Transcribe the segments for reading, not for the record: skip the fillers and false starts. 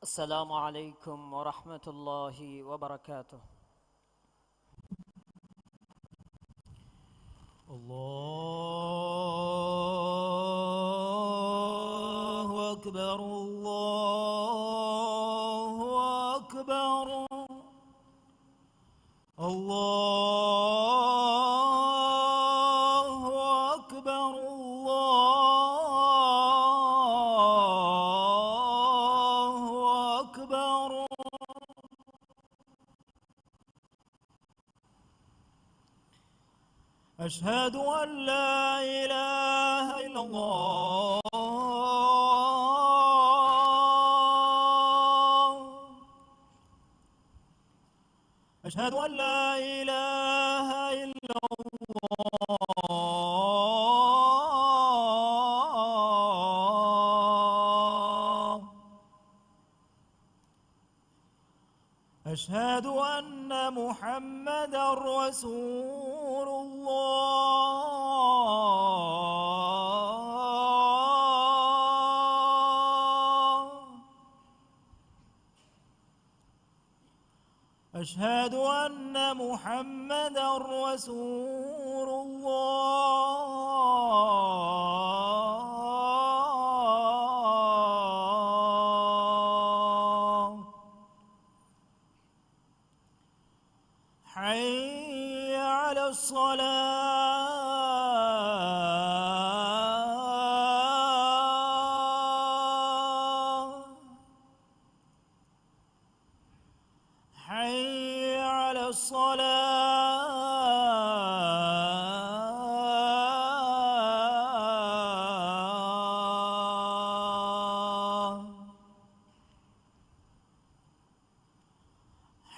السلام عليكم ورحمة الله وبركاته. الله أكبر الله أكبر الله أكبر الله أكبر. أشهد أن لا إله إلا الله أشهد أن لا إله إلا الله أشهد أن محمدا رسول الله أشهد أن محمدا رسول الله. حي على الصلاة حي على الصلاة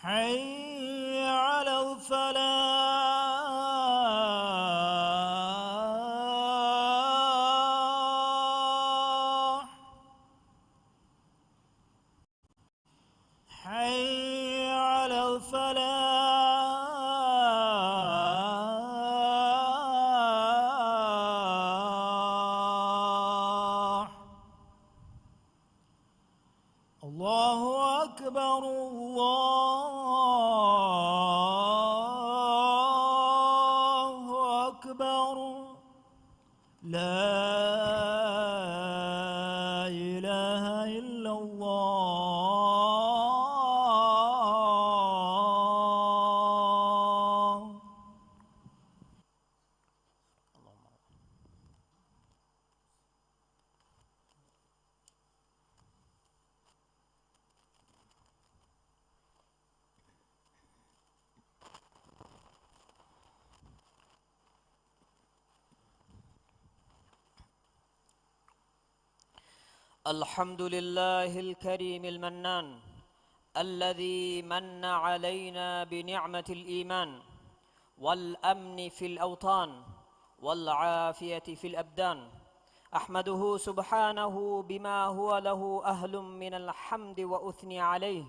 حي على الفلاح حي على الفلاح. الله أكبر الله أكبر. لا إله إلا الله. الحمد لله الكريم المنان الذي من علينا بنعمة الإيمان والأمن في الأوطان والعافية في الأبدان. أحمده سبحانه بما هو له أهل من الحمد وأثني عليه،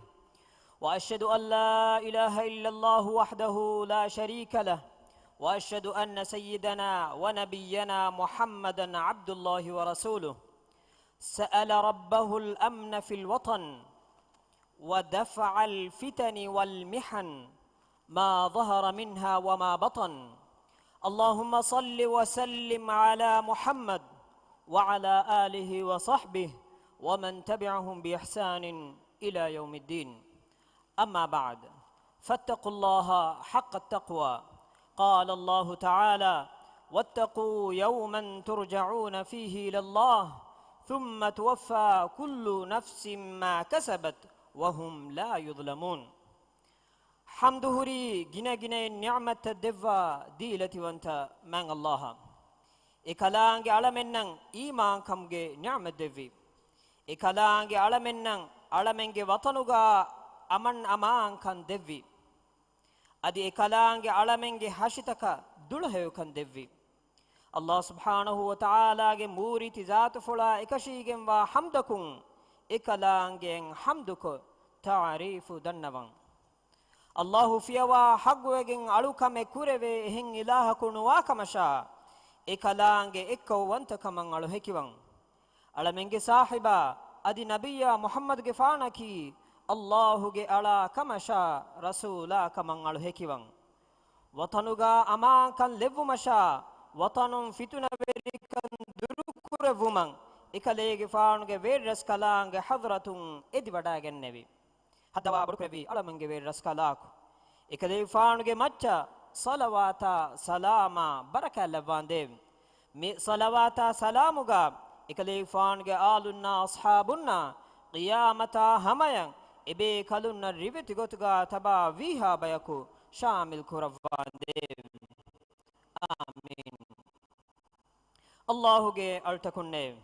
وأشهد أن لا إله إلا الله وحده لا شريك له، وأشهد أن سيدنا ونبينا محمدا عبد الله ورسوله. سأل ربه الأمن في الوطن ودفع الفتن والمحن ما ظهر منها وما بطن. اللهم صل وسلم على محمد وعلى آله وصحبه ومن تبعهم بإحسان إلى يوم الدين. أما بعد، فاتقوا الله حق التقوى. قال الله تعالى: واتقوا يوما ترجعون فيه إلى الله ثم توفى كل نفس ما كسبت وهم لا يظلمون. حمدهري جنا جنا نعمة الدفا ديلتي وانت من الله إكلانج على منن إيمان كمج نعمة دفي إكلانج على منن على منج وطنوغا أمن أمان كان دفي أدي إكلانج على منج حشتك دلهيو كان دفي. الله سبحانه وتعالى ಗೆ ಮೂರಿತಿ ಜಾತು ಫುಳ ಇಕಶೀಗೆಂ ವಾ ಹಮ್ದಕುಂ ಇಕಲಾಂಗೆಂ ಹಮ್ದುಕು ತಾರೀಫು ದನ್ನವಂ. ಅಲ್ಲಾಹು ಫಿಯವಾ ಹಗ್ವೆಗೆಂ ಅಳುಕಮೆ ಕುರೆವೆ ಹೆಂ ಇಲಾಹ ಕುಣುವಾ ಕಮಶ ಇಕಲಾಂಗೆ ಎಕ್ಕೋ ವಂತ ಕಮಂ ಅಳು ಹೆಕಿವಂ. ಅಳಮೆಂಗೆ Sahib adi nabiyya muhammad ge faanaki allahu ge ala kamasha rasula kaman alu hekiwan watanuga ama kan levvumasha watanum fituna verikan durukurevuman ikalege faanuge verras kalaange hadratun edi wada gennevi hadawa burukevi alamange verras kalaaku ikalege faanuge macca salawata salama baraka lavande mi salawata salamuga ikalege faanuge alunna ashabunna qiyamata hamayan ebe kalunna riveti gotuga taba viha bayaku shamil kuravande amin allahu ge altakunne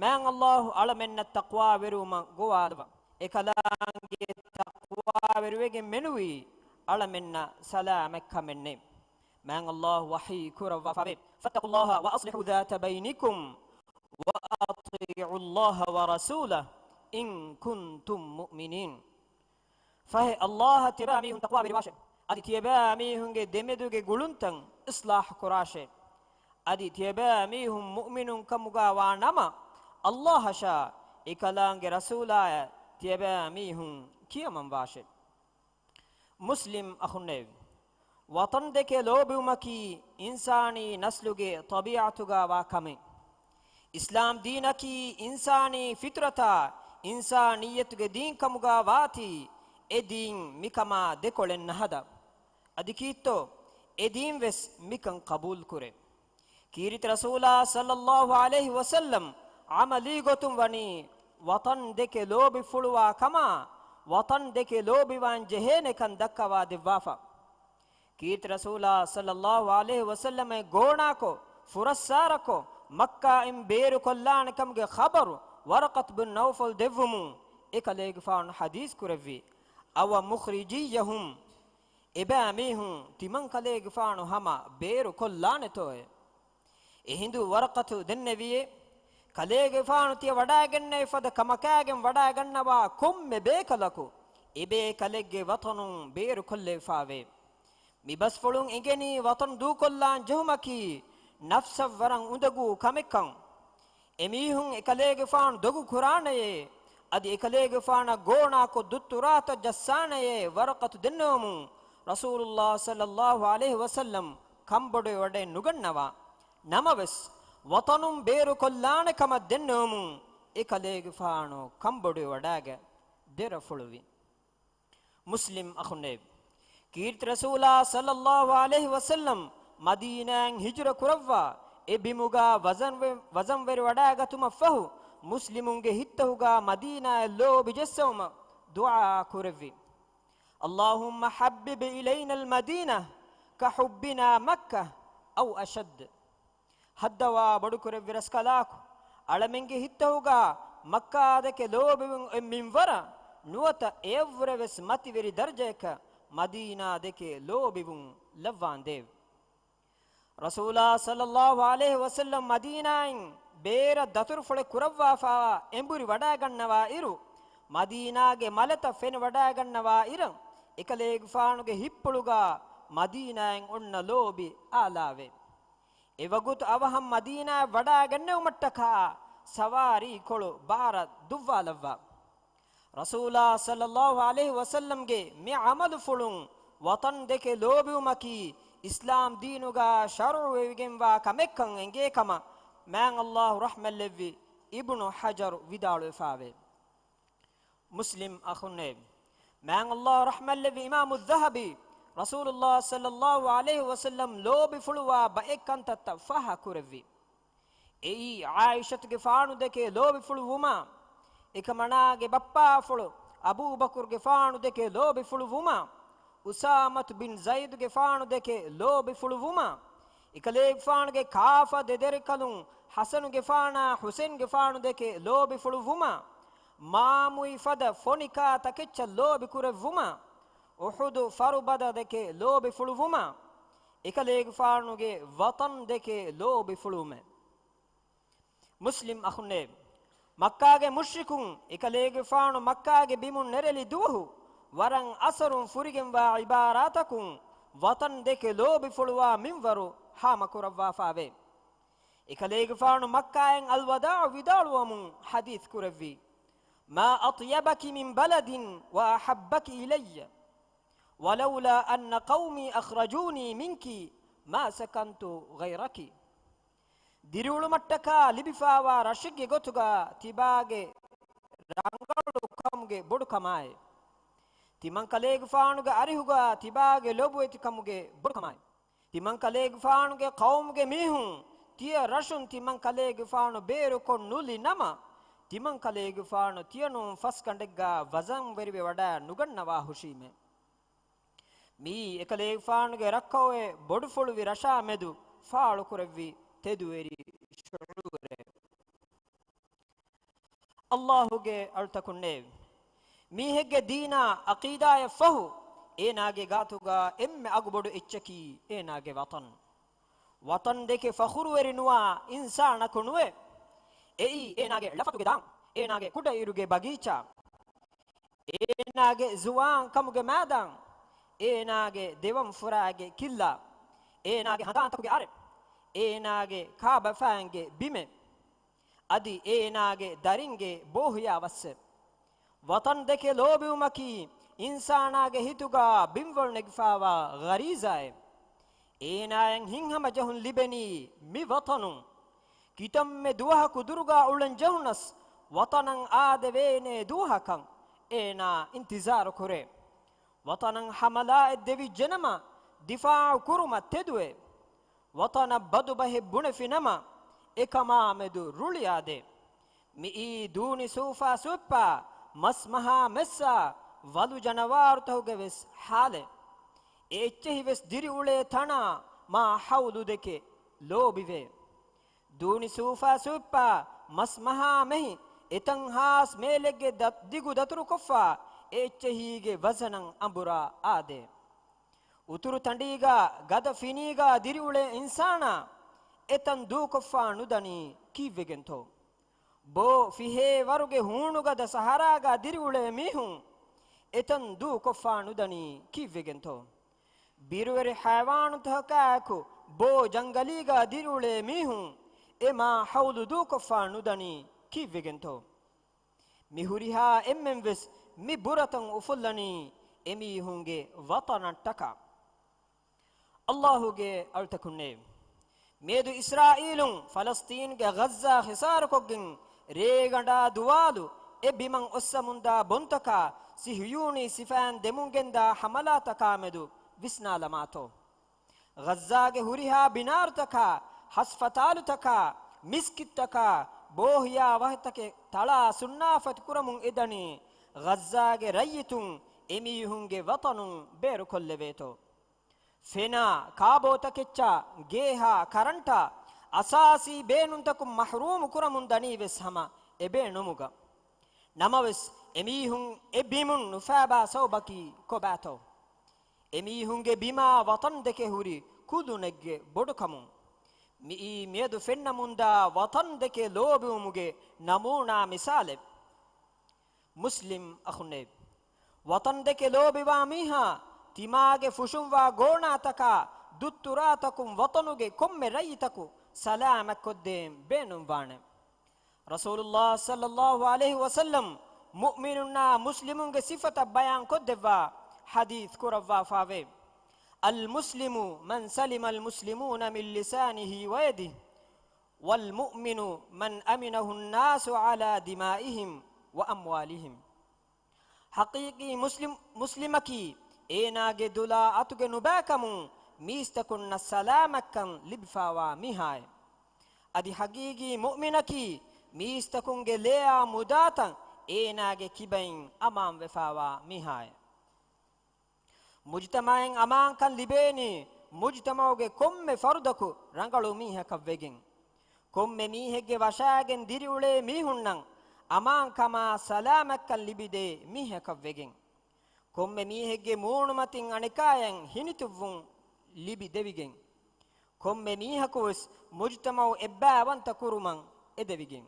man allah alamenna taqwa veruma gowadwa ekalange taqwa veruwege menuwi alamenna salamak kamenne man allah wahi kuravwa fabe fattaqullaha wa aslihu dhata bainakum wa ati'u allah wa rasulahu in kuntum mu'minin fahe allah tibami taqwa verwashe adi tibami hunge demeduge guluntan islah kurashe adi tibami hum mu'minun kamuga wa nama allah sha ikalange rasulaya tibami hum kiyamam washe muslim akhunne watan deke lobumaki insani nasluge tabiatuga wa kame islam dinaki insani fitrata insaniyatuge din kamuga wati edin mikama dekolen nahada adikitto edin ves mikan qabul kure kirit rasula sallallahu alaihi wasallam amali gotum wani watan deke lobi fulwa kama watan deke lobi wan jehene kan dakkawa devwafa kirit rasula sallallahu alaihi wasallam gona ko furassara ko makka im beru kollan kamge khabaru warqat bin nawfal devmu ekalege faun hadis kurevi awa mukhrijiyahum ibamihum timan kalege faunu hama beru kollane toy ehindu warqatu denneviye kalege faunu tiya wada genne fada kamakagen wada gannawa komme bekalaku ibe kalege watanun beru kolle faave mi bas folun ingeni watan du kollan jehumaki nafsa waran undagu kamekkan emihun ekalege faunu dogu qur'anaye adi ekalege faana gona ko dutturata jassanaye warqatu dennomu rasulullah sallallahu alaihi wasallam kambode wade nugannawa namaves watanum beru kollane kama dennomu ekalege faano kambode wadaga dera fulwi muslim akhune kirt rasulullah sallallahu alaihi wasallam madinan hijra kurawwa ebimuga wazan ver wadaga tuma fahu muslimunge hittahuga madina lo bijessawma du'a kurvi allahumma habbib ilayna almadina ka hubbina makkah aw ashad haddawa bodu kurvi raskalaku alamenge hittahuga makka deke lo minwara nuwata evreves mativeri darjeka madina deke lo bivun lavande rasulullah sallallahu alaihi wasallam madina in ಬೇರ ದತುರು ಫೊಳೆ ಕುರವ್ವಾಫಾ ಎಂಬುರಿ ವಡಾಗಣ್ಣವಾ ಇರು ಮದೀನಾಗೆ ಮಲತ ಫೆನ್ ವಡಾಗಣ್ಣವಾ ಇರ ಇಕಲೇಗ್ ಫಾಣುಗೆ ಹಿಪ್ಪುಳುಗ ಮದೀನಾಯಂ ಒಣ್ಣ ಲೋಬಿ ಆಲಾವೆ ಇವಗುತು ಅವಹಂ ಮದೀನಾ ವಡಾಗಣ್ಣೆವು ಮಟ್ಟಕ ಸವಾರಿ ಕೊಳು ಬಾರ ದುವ್ವಾಲವ್ವ ರಸೂಲಾ ಸಲ್ಲಲ್ಲಾಹು ಅಲೈಹಿ ವಸಲ್ಲಂಗೆ ಮಿ ಅಮಲು ಫುಳುಂ ವತನ್ ದೆಕೆ ಲೋಬಿಯುಮಕಿ ಇಸ್ಲಾಂ ದೀನುಗ ಶರುವೆಗೆಂವಾ ಕಮೆಕ್ಕಂ ಎಂಗೆ ಕಮ man allah rahmal levi ibnu hajar vidalu faave muslim akhunne man allah rahmal levi imam az-zahabi rasulullah sallallahu alaihi wasallam lobi fulwa ba ekantata faha kurevi ei aisha ge faanu deke lobi fulwuma ekamana ge bappa fulu abu bakr ge faanu deke lobi fulwuma usama bin zaid ge faanu deke lobi fulwuma ikaleeg faange kaafa dedere kalun hasan gefana husain gefanu deke lobi fuluvuma maamu ifada fonika takeccha lobi kurevuma uhud farubada deke lobi fuluvuma ikaleeg faanuge watan deke lobi fulume muslim akhunne makka ge mushrikun ikaleeg faanu makka ge bimun nereli duhu waran asarun furigen wa ibaratakum watan deke lobi fuluwa minwaru ha makurawwa faave ikaleeg faanu makkaen alwada vidaluwamun hadith kurevi ما أطيبك من بلد وأحبك إلي ولولا أن قومي أخرجوني منك ما سكنت غيرك ದಿರುಳು ಮಟ್ಟಕ ಲಿಬಿಫಾವ ರಶಿಗೆ ಗೊತ್ತುಗ ತಿಬಾಗೆ ರಂಗಳು ಕಮ್ಗೆ ಬೊಡು ಕಮಾಯ್ ತಿಮಂ ಕಲೇಗ ಫಾಣುಗೆ ಅರಿಹುಗ ತಿಬಾಗೆ ಲೋಬುಯತಿ ಕಮ್ಗೆ ಬೊಡು ಕಮಾಯ್ ತಿಮಂ ಕಲೇಗ ಫಾಣುಗೆ ಕೌಮ್ಗೆ ಮೀಹು ತಿಯ ರಶುನ್ ತಿಮಂ ಕಲೇಗ ಫಾಣು ಬೇರು ಕೊಂಡು ನುಲಿ ನಮ ತಿಮಂ ಕಲೇಗ ಫಾಣು ತಿಯನು ಫಸ್ ಕಂಡೆಗ್ಗ ವಜಂ ವೆರಿವೆ ವಡ ನುಗನ್ನವಾ ಹುಶೀಮೆ ಮೀ ಎಕಲೇಗ ಫಾಣುಗೆ ರಕ್ಕವೆ ಬೊಡು ಫುಳುವಿ ರಶಾ ಮೆದು ಫಾಳು ಕುರವಿ ತೆದುವೆರಿ ಶುರೂರೆ ಅಲ್ಲಾಹುಗೆ ಅಳ್ತಕೊಂಡೆ ಮೀಹೆಗ್ಗೆ ದೀನ ಅಕೀದಾಯ ಫಹು ಏನಾಗೆ ಗಾತುಗ ಎಮ್ಮೆ ಅಗುಬಡು ಎಚ್ಚಕಿ ಏನಾಗೆ ವತನ್ ದೇಕೆ ಫಖುರುವೆರಿನುವ ಇನ್ಸಾನ ಕೊಣುವೆ ಏಯಿ ಏನಾಗೆ ಲಫತುಗೆ ದಾಂ ಏನಾಗೆ ಕುಡ ಇರುಗೆ ಬಗೀಚಾ ಏನಾಗೆ ಜುವಾನ್ ಕಮುಗೆ ಮಾದಾಂ ಏನಾಗೆ ದೇವಂ ಫುರಾಗೆ ಕಿಲ್ಲ ಏನಾಗೆ ಹದಾಂತಕುಗೆ ಆರೆ ಏನಾಗೆ ಕಾಬಫಾಂಗೆ ಬಿಮೆ ಅದಿ ಏನಾಗೆ ದರಿಂಗೆ ಬೋಹುಯ ವಸ್ಸೆ ವತನ್ ದೇಕೆ ಲೋಬಿಯುಮಕಿ ಇನ್ಸಾನಾಗೆ ಹಿತುಗ ಬಿಂವಳ್ ನೆಗ್ಫಾವ ಗರೀಜಾಯ್ ಏನಾಯಂ ಹಿಂಹಮ ಜಹುನ್ ಲಿಬೆನಿ ಮಿ ವತನು ಕಿತಮ್ಮೆ ದುವಹ ಕುದುರುಗ ಉಳನ್ ಜಹುನಸ್ ವತನಂ ಆದವೇನೆ ದುವಹಕಂ ಏನಾ ಇಂತಿಜಾರು ಕುರೆ ವತನಂ ಹಮಲಾ ಎದ್ದೆವಿ ಜನಮ ದಿಫಾ ಕುರುಮ ತೆದುವೆ ವತನ ಬದು ಬಹೆ ಬುಣಫಿನಮ ಏಕಮಾ ಮೆದು ರುಳಿಯಾದೆ ಮಿ ಈ ದೂನಿ ಸೂಫಾ ಸುಪ್ಪ ಮಸ್ ಮಹಾ ಮೆಸ್ಸ ವಲು ಜನವಾರು ತಹುಗೆ ವೆಸ್ ಹಾಲೆ ಎಚ್ಚೆಹಿ ವೆಸ್ ದಿರಿ ಉಳೆ ಥಣ ಮಾ ಹೌದು ದೆಕೆ ಲೋಬಿವೆ ದೂನಿ ಸೂಫಾ ಸುಪ್ಪ ಮಸ್ ಮಹಾ ಮೆಹಿ ಎತಂ ಹಾಸ್ ಮೇಲೆಗೆ ದಿಗು ದತುರು ಕೊಫ್ಫ ಎಚ್ಚೆಹಿಗೆ ವಜನಂ ಅಂಬುರ ಆದೆ ಉತುರು ತಂಡೀಗ ಗದ ಫಿನೀಗ ದಿರಿಯುಳೆ ಇನ್ಸಾನ ಎತನ್ ದೂಕೊಫ್ಫಾ ನುದನಿ ಕೀವೆಗೆಂತೋ ಬೋ ಫಿಹೇ ವರುಗೆ ಹೂಣುಗದ ಸಹರಾಗ ದಿರಿಯುಳೆ ಮೀಹು ಎತನ್ ದೂಕೊಫ್ಫಾ ನುದನಿ ಕೀವೆಗೆಂತೋ ಬಿರುವೆರೆ ಹೈವಾನು ತಹಕಾಕು ಬೋ ಜಂಗಲೀಗ ದಿರಿಯುಳೆ ಮೀಹು ಎಮಾ ಹೌದು ದೂಕೊಫ್ಫಾ ನುದನಿ ಕೀವೆಗೆಂತೋ ಮಿಹುರಿಹಾ ಎಮ್ಮೆಂ ವೆಸ್ ಮಿ ಬುರತಂ ಉಫುಲ್ಲನಿ ಎಮೀಹುಂಗೆ ವತನಟ್ಟಕ ಅಲ್ಲಾಹುಗೆ ಅಳ್ತಕುಣ್ಣೆ ಮೇದು ಇಸ್ರಾಯೀಲು ಫಲಸ್ತೀನ್ಗೆ ಗಜ್ಜಾ ಹಿಸಾರಕೊಗ್ಗಿಂ ರೇಗಂಡ ದುವಾಲು ಎ ಬಿಮಂ ಒಸ್ಸ ಮುಂದ ಬೊಂತಕ ಸಿಹಿಯೂನಿ ಸಿಫಾನ್ ದೆಮುಂಗೆಂದ ಹಮಲಾತಕ ಮೆದು ವಿಸ್ನಾಲ ಮಾತೋ ಗಜ್ಜಾಗೆ ಹುರಿಹಾ ಬಿನಾರ್ತಕ ಹಸ್ಫತಾಲುತಕ ಮಿಸ್ಕಿತ್ತಕ ಬೋಹಿಯಾ ವಹತಕೆ ತಳಾ ಸುನ್ನಾಫತ್ ಕುರಮುಂ ಇದನಿ ಗಜ್ಜಾಗೆ ರಯ್ಯಿತುಂ ಎಮೀಹುಂಗೆ ವತನು ಬೇರು ಕೊಲ್ಲೆವೇತೋ ಫೆನಾ ಕಾಬೋತಕೆಚ್ಚ ಗೇಹ ಕರಂಟ ಅಸಾಸಿ ಬೇನುಂತಕು ಮಹ್ರೂಮು ಕುರಮುಂ ದನೀವೆಸ್ ಹಮ ಎಬೇ ನಮುಗ ನಮವೆಸ್ ಎಮೀಹುಂ ಎಬ್ಬಿಮುನ್ ನುಫಾಬಾ ಸೌಬಕಿ ಕೊಬಾತೋ ಎಮೀಹುಂಗೆ ಬಿಮಾ ವತನ್ ದೆಕೆ ಹುರಿ ಕುದುನೆಗ್ಗೆ ಬೊಡುಕಮು ಮಿ ಈ ಮೇದು ಫೆನ್ನ ಮುಂದ ವತನ್ ದೆಕೆ ಲೋಬಿಯುಮುಗೆ ನಮೂನಾ ಮಿಸಾಲೆ ಮುಸ್ಲಿಂ ಅಖುನೆ ವತನ್ ದೆಕೆ ಲೋಬಿವಾ ಮೀಹಾ ತಿಮಾಗೆ ಫುಶುಂವಾ ಗೋಣಾತಕ ದುತ್ತುರಾತಕುಂ ವತನುಗೆ ಕೊಮ್ಮೆ ರೈತಕು ಸಲಾಮಕ್ಕೊದ್ದೆ ಬೇನುಂ ವಾಣೆ ರಸೂಲುಲ್ಲಾಹ್ ಸಲ್ಲಲ್ಲಾಹು ಅಲೈಹಿ ವಸಲ್ಲಂ ಮುಅ್ಮಿನುನ್ನ ಮುಸ್ಲಿಮುಂಗೆ ಸಿಫತ ಬಯಾನ್ ಕೊದ್ದೆವ್ವಾ ಹದೀಸ್ ಕುರವ್ವಾ ಫಾವೆ ಅಲ್ ಮುಸ್ಲಿಮು ಮನ್ ಸಲಿಮ ಅಲ್ ಮುಸ್ಲಿಮೂನ ಮಿನ್ ಲಿಸಾನಿಹಿ ವಯದಿಹಿ ವಲ್ ಮುಅ್ಮಿನು ಮನ್ ಅಮಿನಹು ನಾಸು ಅಲಾ ದಿಮಾಯಿಹಿಂ ವ ಅಮ್ವಾಲಿಹಿಂ ಹಕೀಕಿ ಮುಸ್ಲಿಮಕಿ ಏನಾಗೆ ದುಲಾ ಅತುಗೆ ನುಬಾಕಮು ಮೀಸ್ತಕುನ್ನ ಸಲಾಮಕ್ಕಂ ಲಿಬ್ಫಾವಾ ಮಿಹಾಯ್ ಅದಿ ಹಗೀಗಿ ಮುಅ್ಮಿನಕಿ ಮೀಸ್ತಕುಂಗೆ ಲೇಯಾ ಮುದಾತಂ ಏನಾಗೆ ಕಿಬೈನ್ ಅಮಾಂ ವೆಫಾವಾ ಮಿಹಾಯ್ ಮುಜ್ತಮಾಯನ್ ಅಮಾಂ ಕನ್ ಲಿಬೇನಿ ಮುಜ್ತಮಾವುಗೆ ಕೊಮ್ಮೆ ಫರುದಕು ರಂಗಳು ಮೀಹಕವ್ವೆಗಿನ್ ಕೊಮ್ಮೆ ಮೀಹೆಗೆ ವಶಾಗೆನ್ ದಿರಿಯುಳೆ ಮೀಹುಣ್ಣಂ ಅಮಾಂ ಕಮಾ ಸಲಾಮಕ್ಕನ್ ಲಿಬಿದೆ ಮೀಹಕವ್ವೆಗಿನ್ ಕೊಮ್ಮೆ ಮೀಹೆಗ್ಗೆ ಮೂಣು ಮತಿನ್ ಅಣಿಕಾಯಂ ಹಿನಿತುವ್ವುಂ ಲಿಬಿ ದೆವಿಗೆಂ ಕೊಮ್ಮೆ ಮೀಹಕುಸ್ ಮುಜ್ತಮವು ಎಬ್ಬಾವಂತ ಕುರುಮಂ ಎದೆವಿಗೆಂ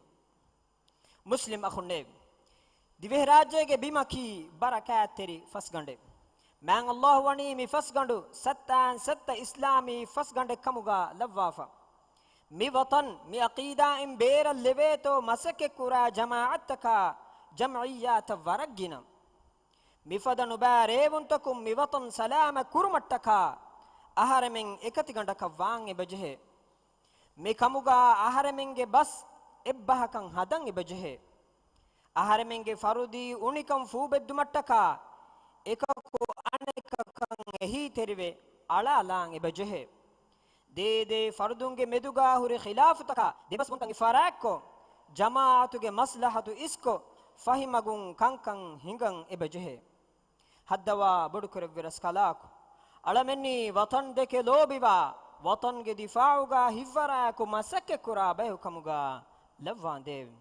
ಮುಸ್ಲಿಂ ಅಖುನ್ನೆ ದಿವೆ ರಾಜ್ಯಗೆ ಬಿಮಕಿ ಬರಕಾತೆರಿ ಫಸ್ಗಂಡೆ ಮ್ಯಾಂಗ್ ಅಲ್ಲಾಹ್ ವಣಿ ಮಿ ಫಸ್ಗಂಡು ಸತ್ತಾನ್ ಸತ್ತ ಇಸ್ಲಾಮಿ ಫಸ್ಗಂಡೆ ಕಮುಗ ಲವ್ವಾಫ ಮಿ ವತನ್ ಮಿ ಅಕೀದಾ ಇಂ ಬೇರ ಲೆವೇತೋ ಮಸಕೆ ಕುರಾ ಜಮಾಅತ್ತಕ jam'iyyat waragina mifadanu baarevuntakum miwatan salama kurumattaka aharamen ekati gandaka waan ebajehe me kamuga aharamenge bas ebbahakan hadan ebajehe aharamenge farudi unikam fuubeddumattaka ekako anekakan ehi terive ala alan ebajehe de fardunge meduga huri khilafutaka debas kuntan ifarakko jamaatuge maslahatu isko fahimagun kankan hingan ebajehe haddawa bodu kurevras kalaku alamenni watan deke lobiwa watan ge difauga hivara ko masake kura bayu kamuga lavande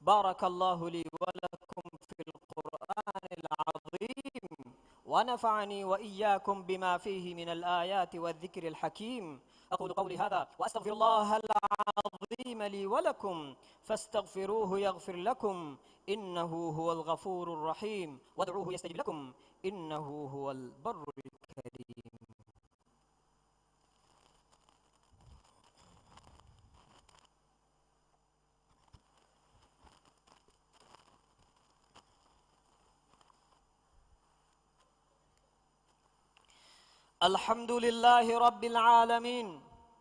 barakallahu li wa lakum fil qur'anil azim wa nafa'ani wa iyyakum bima fihi min al ayati wadh-dhikril hakim aqulu qawli hadha wa astaghfirullahal azim li wa lakum fastaghfiruhu yaghfir lakum innahu huwal ghafurur rahim wad'uuhu yastajib lakum innahu huwal barrul karim. الحمد لله رب العالمين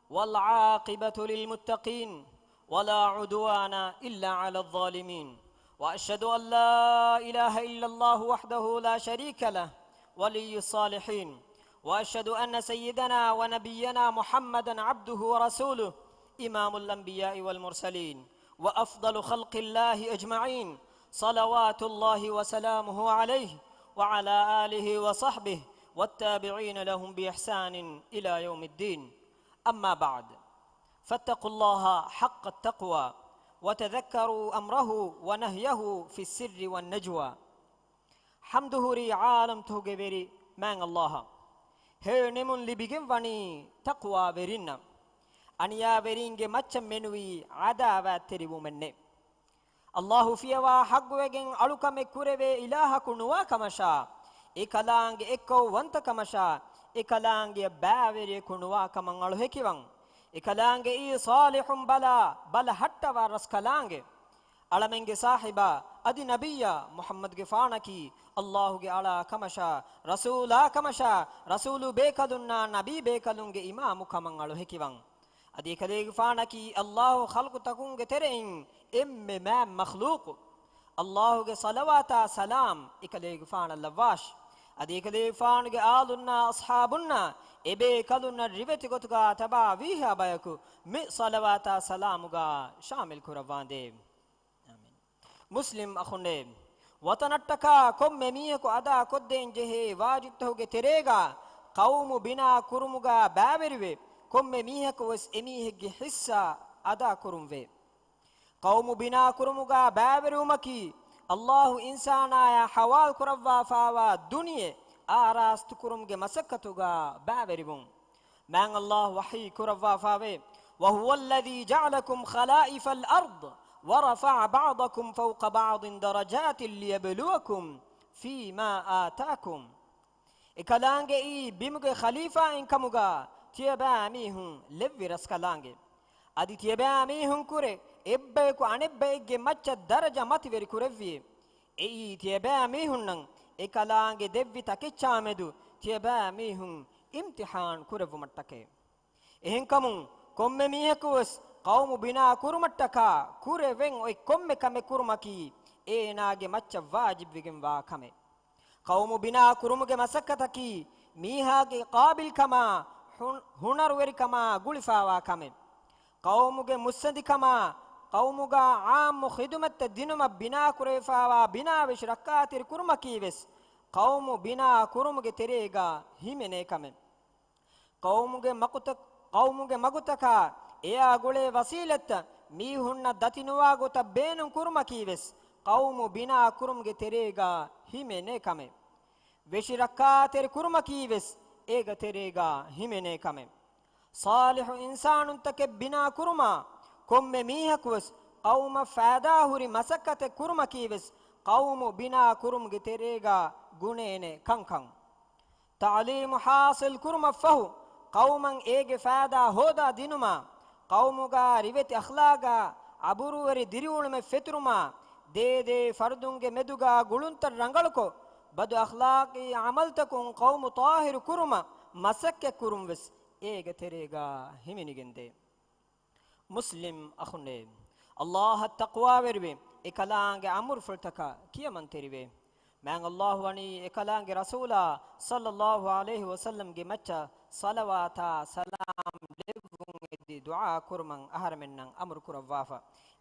والعاقبة للمتقين ولا عدوان إلا على الظالمين وأشهد أن لا إله إلا الله وحده لا شريك له ولي الصالحين وأشهد أن سيدنا ونبينا محمدا عبده ورسوله إمام الأنبياء والمرسلين وأفضل خلق الله أجمعين صلوات الله وسلامه عليه وعلى آله وصحبه والتابعين لهم بإحسان إلى يوم الدين أما بعد فاتقوا الله حق التقوى وتذكروا أمره ونهيه في السر والنجوى حمده ري عالم تهجبري من الله هرنمون لبيجن فني تقوى برينا أنيا برينج ماتش منوي عداوة تريبو مني الله فيها حق وجن ألوك مكورة إله كنوا كمشا إكلانج إكو وانت كمشا إكلانج باوري كنوا كمان على هكيوان إكلانج إي صالح بلا حتى ورس كلانج على منج صاحبا أدي نبيا محمد جفانكي الله على كمشا رسولا كمشا رسول بيكلنا نبي بيكلونج إمام كمان على هكيوان أدي كلي جفانكي الله خلق تكون ترين ما مخلوق الله صلوات سلام إكلي جفان اللواش أدي كلي جفان آلنا أصحابنا إبي كلنا ريبتي كتوكا تبا ويها بايكو مي صلوات سلاموغا شامل كروان دي آمين مسلم أخونا وطنتكا كم ميميكو أدا كدين جهي واجب تهوغي تريغا قوم بنا كرموغا بابروي كم ميميكو وس إميهي حسا أدا كرموي قوم بنا كرموغا بابرومكي الله إنسانا يا حوال كروا فاوا دنيا آراست كرمغ مسكتوغا بابربون من الله وحي كروا فاوي وهو الذي جعلكم خلائف الأرض ورفع بعضكم فوق بعض درجات ليبلوكم فيما آتاكم إكلانغ إي بمغ خليفة إنكمغا تيبا ميهن لبي رسكلانغ أدي تيبا ميهن كوري إبّيكو أنبّيكي مچا درجة ماتيوري كورفي إي تيبا ميهن نن إكلانغ دبّي تكيچامدو تيبا ميهن امتحان كورفو متّكي إهن كمون كم ميهكوس قوم بنا كورمتّكا كورفين أي كم كم كورمكي إيناغي مچا واجب ويگن واكمي قوم بنا كورمگه مسكتكي ميهاغي قابل كما هنر وري كما غولفا واكمي قومگه مسندي كما قومگا عام خدمت دينما بنا كريفاوا بنا وش ركاتير كرمكيوس قوم بنا كرمگه تريغا هيمنه كمن قومگه مغتكا ايا گولي وسيلت ميهن دتينوا گوت بينن كرمكيوس قوم بنا كرمگه تريغا هيمنه كمن وش ركاتير كرمكيوس ايغا تريغا هيمنه كمن صالح إنسان تكبنا كرما كم ميهكوس قوم فاداهوري مسكت كرما كيوس قوم بنا كرم جتريغا غنين كان تعليم حاصل كرما فهو قوما إيج فادا هودا دينما قومغا ريبت أخلاقا عبروري دريون من فترما ದೇದೆ ಫರ್ದುಂಗೆ ಮೆದುಗ ಗುಳುಂತ ರಂಗಳಕೊ ಬದು ಅಖ್ಲಾಕಿ ಅಮಲ್ತಕುಂ ಕೌಮು ತಾಹಿರು ಕುರುಮ ಮಸಕ್ಕೆ ಕುರುಂವೆಸ್ ಏಗೆ ತೆರೆಗ ಹಿಮಿನಿಗೆಂದೆ ಮುಸ್ಲಿಂ ಅಖುಂಡೆ ಅಲ್ಲಾಹ ತಕ್ವಾವೆರ್ವೆ ಎಕಲಾಂಗೆ ಅಮುರ್ ಫುಲ್ತಕ ಕಿಯಮನ್ ತೆರಿವೆ ಮ್ಯಾಂಗ್ ಅಲ್ಲಾಹು ಅಣಿ ಎಕಲಾಂಗೆ ರಸೂಲ ಸಲ್ಲಲ್ಲಾಹು ಅಲೈಹಿ ವಸಲ್ಲಂಗೆ ಮಚ್ಚ ಸಲವಾತ ಸಲಾಂ ಲೆವ್ವುಂಗೆದಿ ದುಆ ಕುರ್ಮಂ ಅಹರಮೆನ್ನಂ ಅಮುರ್ ಕುರವಾಫ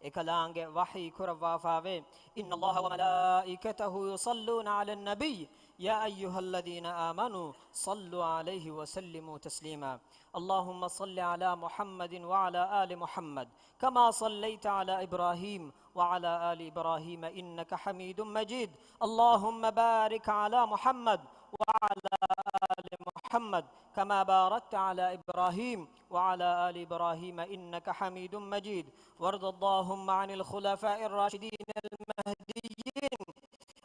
ಎಕಲಾಂಗೆ ವಹಿ ಕುರವಾಫಾವೆ ಇನ್ನಲ್ಲಾಹ ವ ಮಲಾಯಿಕತಹು ಯುಸಲ್ಲೂನ ಅಲನ್ ನಬಿ ಯಾ ಅಯ್ಯುಹಲ್ಲದೀನ ಆಮನು ಸಲ್ಲು ಅಲೈಹಿ ವಸಲ್ಲಿಮು ತಸ್ಲೀಮಾ اللهم صل على محمد وعلى آل محمد كما صليت على إبراهيم وعلى آل إبراهيم إنك حميد مجيد اللهم بارك على محمد وعلى آل محمد كما باركت على إبراهيم وعلى آل إبراهيم إنك حميد مجيد وارض اللهم عن الخلفاء الراشدين المهديين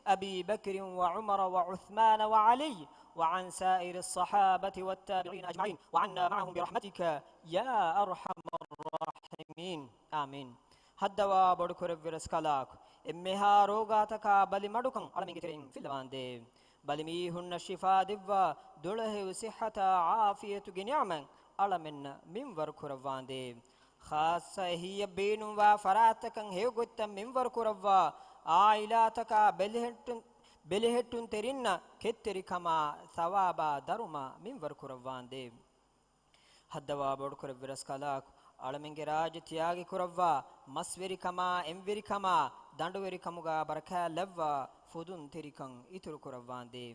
أبي بكر وعمر وعثمان وعلي وعن سائر الصحابة والتابعين أجمعين وعنا معهم برحمتك يا أرحم الراحمين آمين هدوا بدكور برسكالاك إمها روغاتك بلي مدكم على ميتين في الواندي بلي ميهن الشفاء دوا دوله وصحة عافية جنيعمن على من وركور واندي خاصة هي بين وفراتك هي قلت من وركور عائلاتك ಬೆಲೆಹೆಟ್ಟುನ್ ತೆರಿನ್ನ ಕೆತ್ತೆರಿಕಮ ಸವಾಬ ದರುಮ ಮಿಂವರ್ ಕುರವ್ವಾಂದೆ ಹದ್ದವ ಬಡ್ಕುರ ವಿರಸ್ಕಲಾಕ್ ಅಳಮೆಂಗೆ ರಾಜ ತ್ಯಾಗಿ ಕುರವ್ವ ಮಸ್ವೆರಿಕಮ ಎಂವೆರಿಕಮ ದಂಡುವೆರಿಕಮುಗ ಬರಕ ಲೆವ್ವ ಫುದುನ್ ತೆರಿಕಂ ಇತುರು ಕುರವ್ವಾಂದೆ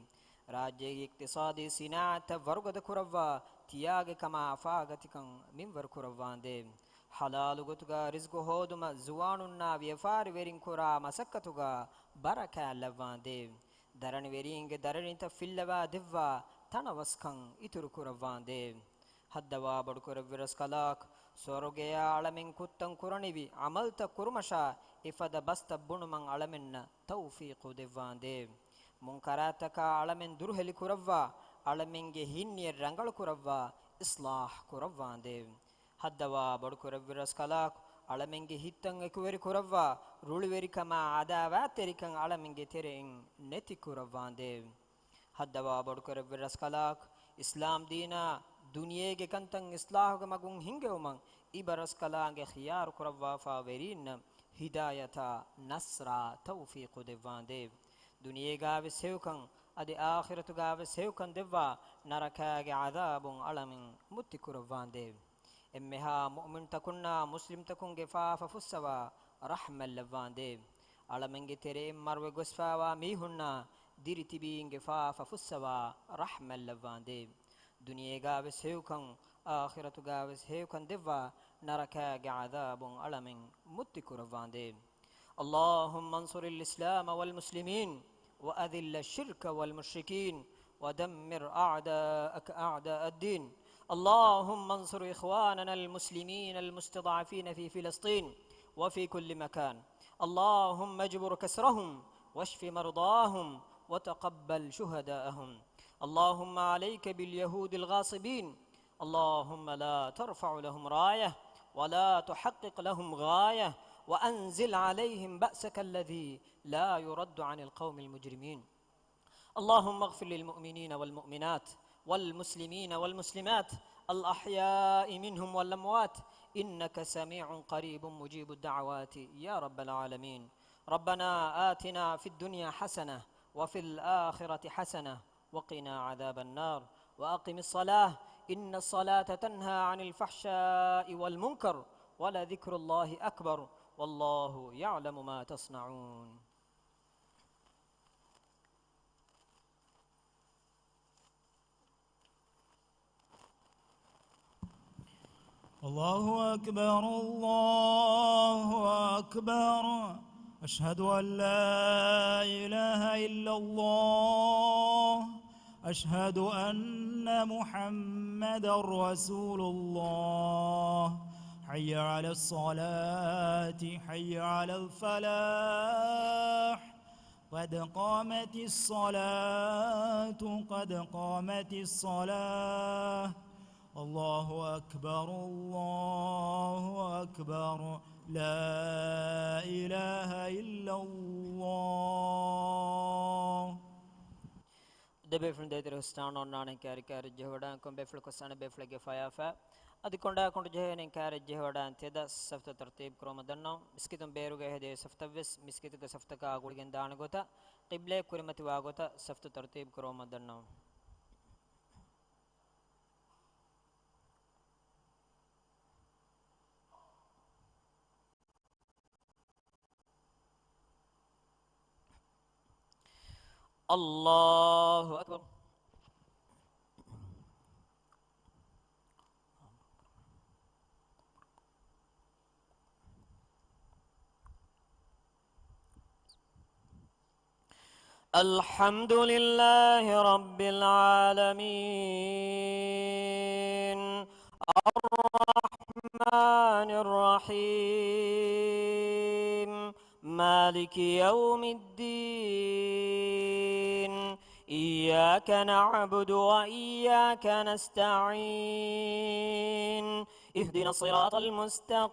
ರಾಜ್ಯ ಇಕ್ತಿಸಾದಿ ಸಿನಾತ ವರ್ಗದ ಕುರವ್ವ ತ್ಯಾಗಿ ಕಮ ಅಫಾಗತಿಕಂ ಮಿಂವರ್ ಕುರವ್ವಾಂದೆ ಹಲಾಲು ಗೊತುಗ ರಿಸ್ಗು ಹೋದುಮ ಜುವಾನುನ್ನ ವ್ಯಫಾರಿ ವೆರಿಂಕುರ ಮಸಕ್ಕತುಗ ಬರಕ ಲವ್ವಾಂದೆ ದರಣಿ ವೆರಿಂಗೆ ದರಣಿತ ಫಿಲ್ಲವ ದಿವ್ವ ತಣವಸ್ಕಂ ಇತುರು ಕುರವ್ವಾಂದೆ ಹದ್ದವ ಬಡುಕುರ ವಿರಸ್ಕಲಾಕ್ ಸೊರಗೆಯ ಅಳಮೆಂ ಕುತ್ತಂ ಕುರಣಿವಿ ಅಮಲ್ತ ಕುರುಮಶ ಇಫದ ಬಸ್ತ ಬುಣುಮಂ ಅಳಮೆನ್ನ ತೌಫೀಕು ದಿವ್ವಾಂದೆ ಮುಂಕರಾತಕ ಅಳಮೆನ್ ದುರ್ಹೆಲಿ ಕುರವ್ವ ಅಳಮೆಂಗೆ ಹಿನ್ನಿಯ ರಂಗಳು ಕುರವ್ವ ಇಸ್ಲಾಹ್ ಕುರವ್ವಾಂದೆ ಹದ್ದವ ಬಡುಕುರ ವಿರಸ್ಕಲಾಕ್ ಅಳಮೆಂಗೆ ಹಿತ್ತಂ ಎಕುವೆರಿ ಕುರವ್ವ ರುಳುವೆರಿಕಮ ಅದಾವ ತೆರಿಕಂ ಅಳಮೆಂಗೆ ತೆರೆಂ ನೆತಿ ಕುರವ್ವಾಂದೆ ಹದ್ದವ ಬಡುಕುರ ವಿರಸ್ಕಲಾಕ್ ಇಸ್ಲಾಂ ದೀನ ದುನಿಯೆಗೆ ಕಂತಂ ಇಸ್ಲಾಹುಗ ಮಗುಂ ಹಿಂಗೆವುಮಂ ಈ ಬರಸ್ಕಲಾಂಗೆ ಖಿಯಾರ್ ಕುರವ್ವ ಫಾವೆರಿನ್ ಹಿದಾಯತ ನಸ್ರ ತೌಫೀಕು ದೆವ್ವಾಂದೆ ದುನಿಯೆಗಾವೆ ಸೇವಕಂ ಅದಿ ಆಖಿರತುಗಾವೆ ಸೇವಕಂ ದೆವ್ವ ನರಕಾಗೆ ಅದಾಬುಂ ಅಳಮೆಂ ಮುತ್ತಿ ಕುರವ್ವಾಂದೆ ಎಮ್ಮೆಹಾ ಮುಅ್ಮಿನ್ ತಕುನ್ನ ಮುಸ್ಲಿಂ ತಕುಂಗೆ ಫಾಫ ಫುಸ್ಸವ ರಹ್ಮಲ್ ಲವ್ವಾಂದೆ ಅಳಮೆಂಗೆ ತೆರೆ ಮರ್ವೆ ಗೊಸ್ಫಾವ ಮೀಹುನ್ನ ದಿರಿತಿಬೀಂಗೆ ಫಾಫ ಫುಸ್ಸವ ರಹ್ಮಲ್ ಲವ್ವಾಂದೆ ದುನಿಯೆಗಾವೆ ಸೇವಕಂ ಆಖಿರತುಗಾವೆ ಸೇವಕಂ ದೆವ್ವ ನರಕಾಗೆ ಅದಾಬುಂ ಅಳಮೆಂ ಮುತ್ತಿ ಕುರವ್ವಾಂದೆ اللهم انصر الإسلام والمسلمين وأذل الشرك والمشركين ودمر أعداءك أعداء الدين اللهم انصر إخواننا المسلمين المستضعفين في فلسطين وفي كل مكان اللهم اجبر كسرهم واشف مرضاهم وتقبل شهداءهم اللهم عليك باليهود الغاصبين اللهم لا ترفع لهم راية ولا تحقق لهم غاية وأنزل عليهم بأسك الذي لا يرد عن القوم المجرمين اللهم اغفر للمؤمنين والمؤمنات والمسلمين والمسلمات الأحياء منهم والأموات إنك سميع قريب مجيب الدعوات يا رب العالمين ربنا آتنا في الدنيا حسنة وفي الآخرة حسنة وقنا عذاب النار وأقم الصلاة إن الصلاة تنهى عن الفحشاء والمنكر ولذكر الله أكبر والله يعلم ما تصنعون الله أكبر الله أكبر أشهد أن لا إله إلا الله أشهد أن محمدا رسول الله حي على الصلاة حي على الفلاح قد قامت الصلاة قد قامت الصلاة الله أكبر الله أكبر لا إله إلا الله ده بيفل ده ترستان ونان كاري كاري جهودا كم بيفل كسان بيفل كفايافا أدي كوندا كوندا جهين كاري جهودا تدا سفت ترتيب كروم دنا مسكتم بيرو جه ده سفت بس مسكت كسفت كأقول جندان غوتا قبلة كريمتي واغوتا سفت ترتيب كروم دنا الله أكبر الحمد لله رب العالمين الرحمن الرحيم مالك يوم الدين إياك نعبد وإياك نستعين اهدنا الصراط المستقيم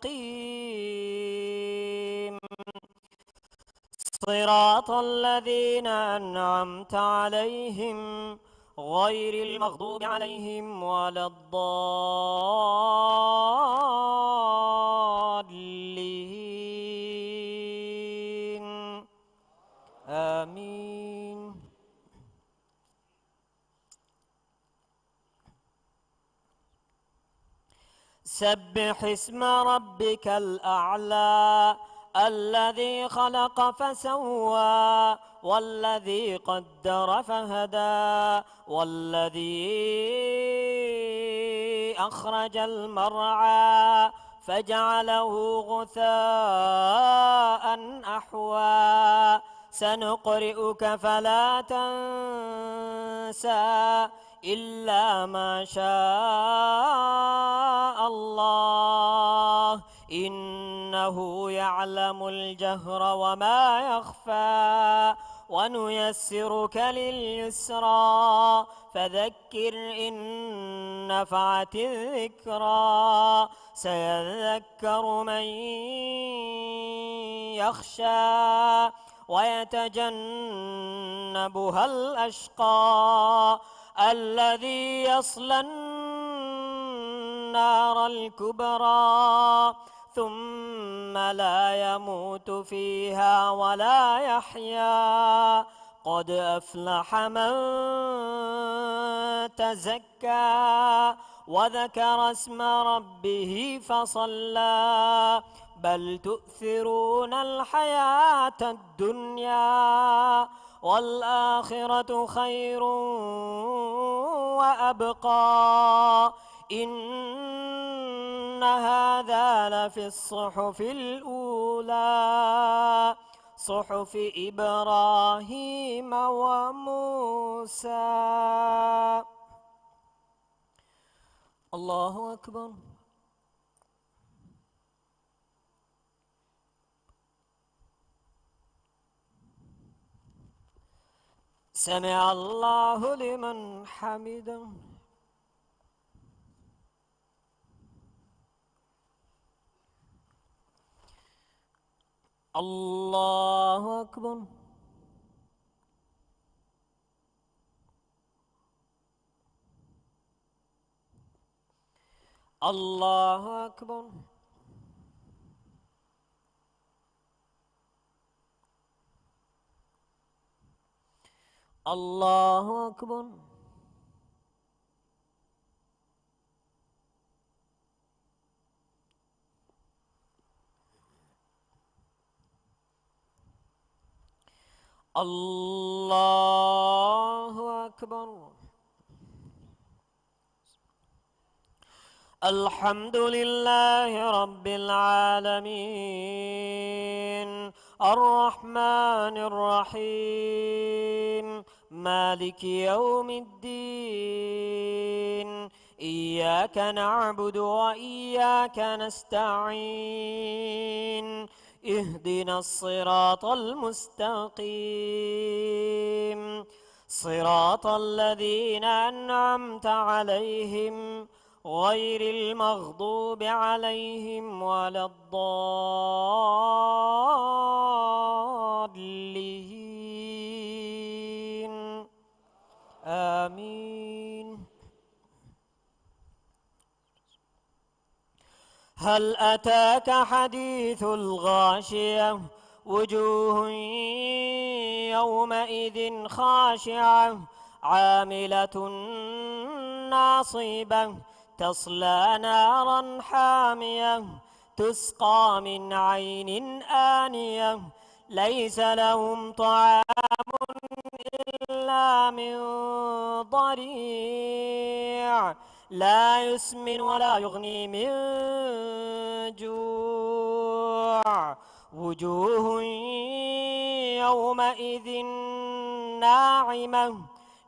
صراط الذين أنعمت عليهم غير المغضوب عليهم ولا الضالين آمين سبح اسم ربك الأعلى الذي خلق فسوى والذي قدر فهدى والذي أخرج المرعى فجعله غثاء أحوى سنقرئك فلا تنسى إلا ما شاء الله إنه يعلم الجهر وما يخفى ونيسرك لليسرى فذكر إن نفعت الذكرى سيذكر من يخشى ويتجنبها الأشقى الذي يصلى النار الكبرى ثم لا يموت فيها ولا يحيا قد أفلح من تزكى وذكر اسم ربه فصلى بل تؤثرون الحياة الدنيا والآخرة خير وأبقى إن هذا لفي الصحف الأولى صحف إبراهيم وموسى الله أكبر سمع الله لمن حمده الله أكبر الله أكبر الله أكبر الله أكبر الحمد لله رب العالمين الرحمن الرحيم مالك يوم الدين إياك نعبد وإياك نستعين اهدنا الصراط المستقيم صراط الذين أنعمت عليهم غير المغضوب عليهم ولا الضالين هل أتاك حديث الغاشية وجوه يومئذ خاشعة عاملة ناصبة تصلى نارا حامية تسقى من عين آنية ليس لهم طعام إلا من ضريع لا يسمن ولا يغني من جوع وجوه يومئذ ناعمة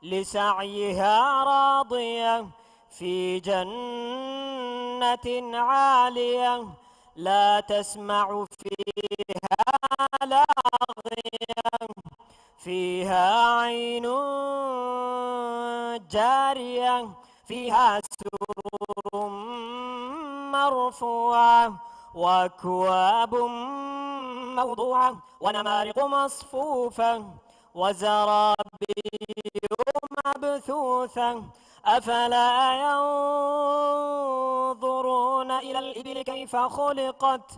لسعيها راضية في جنة عالية لا تسمع فيها لاغية فيها عين جارية فيها سرر مرفوعة وأكواب موضوعة ونمارق مصفوفة وزرابي مبثوثة أفلا ينظرون إلى الإبل كيف خلقت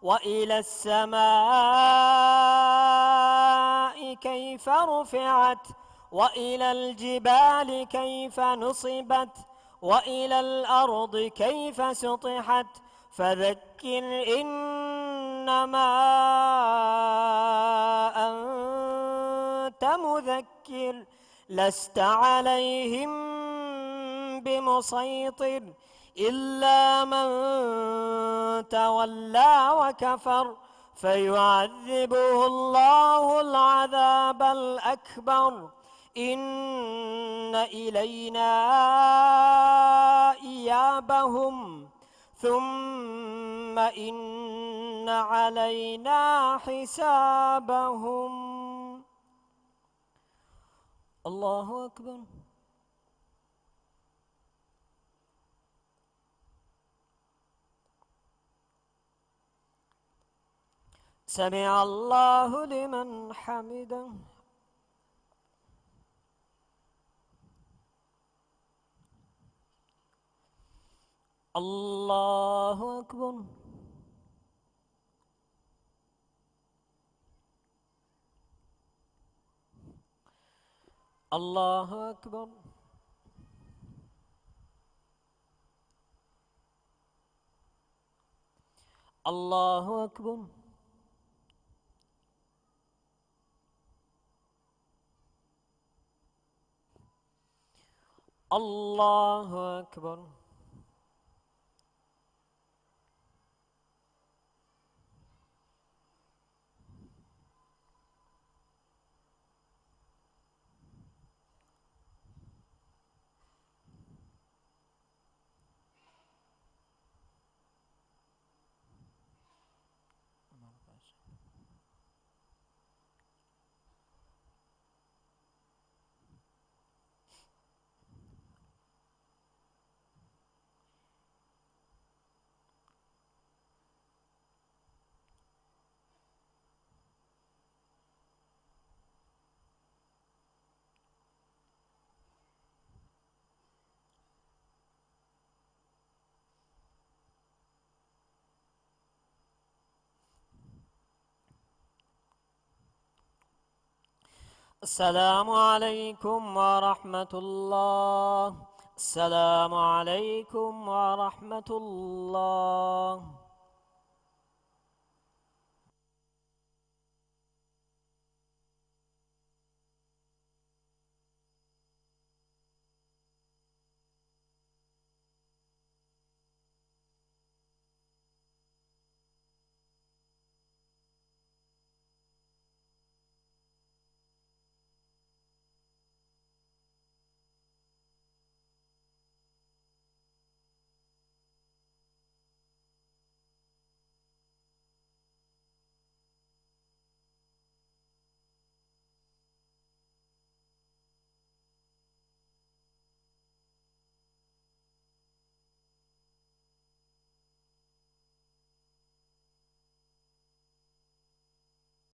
وإلى السماء كيف رفعت وإلى الجبال كيف نصبت وإلى الأرض كيف سطحت فذكر إنما أنت مذكر لست عليهم بمسيطر إلا من تولى وكفر فيعذبه الله العذاب الأكبر إن إلينا إيابهم ثم إن علينا حسابهم. الله أكبر. سمع الله لمن حمده. الله أكبر. الله أكبر. الله أكبر. الله أكبر. السلام عليكم ورحمة الله. السلام عليكم ورحمة الله.